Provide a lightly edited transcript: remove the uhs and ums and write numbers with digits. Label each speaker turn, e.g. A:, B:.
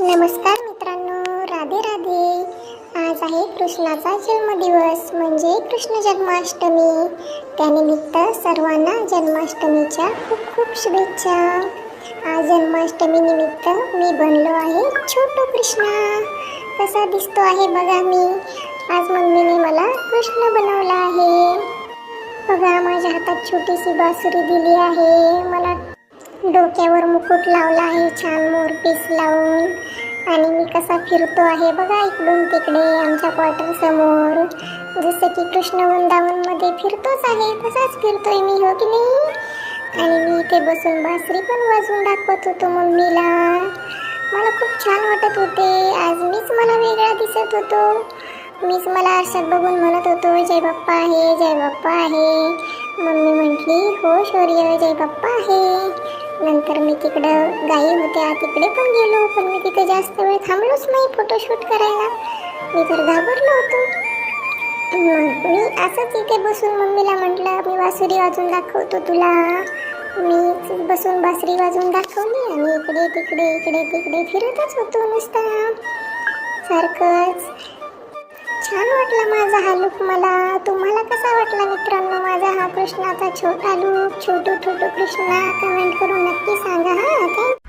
A: नमस्कार मित्रांनो, राधे राधे. आज आहे कृष्णाचा जन्मदिवस म्हणजे कृष्ण जन्माष्टमी. त्यानिमित्त सर्वांना जन्माष्टमीच्या खूप खूप शुभेच्छा. आज जन्माष्टमी निमित्त मी बनलो आहे छोटू कृष्ण. कसा दिसतो आहे बघा मी. आज मम्मीने मला कृष्ण बनवला आहे. बघा, माझ्या हातात छोटीशी बासुरी दिली आहे. मला डोक्यावर मुकुट लावला आहे छान मोरपीस लावून. आणि मी कसा फिरतो आहे बघा, इकडून तिकडे आमच्या क्वार्टर समोर. जसं की कृष्ण वृंदावनमध्ये फिरतोच आहे तसाच फिरतोय मी, हो की नाही. आणि मी इथे बसून बासरी पण वाजवून दाखवत होतो मम्मीला. मला खूप छान वाटत होते. आज मीच मला वेगळा दिसत होतो. मीच मला आरशात बघून म्हणत होतो जय बाप्पा आहे, जय बाप्पा आहे. मम्मी म्हटली हो शौर्य, जय बाप्पा आहे. नंतर मी तिकडं गाई होत्या तिकडे पण गेलो, पण मी तिथे जास्त वेळ थांबलोच नाही फोटोशूट करायला. मी तर घाबरलो होतो. मी असंच इथे बसून मम्मीला म्हटलं मी बासुरी वाजवून दाखवतो तुला. मी बसून बासरी वाजवून दाखवली आणि इकडे तिकडे फिरतच होतो नुसता सारखंच. छान वाटला माझा हा लुक मला. तुम्हाला कसा वाटला मित्रांनो माझा हा कृष्णाचा छोटा लुक, छोटू कृष्णा? कमेंट करून नक्की सांगा. हा, थँक्यू.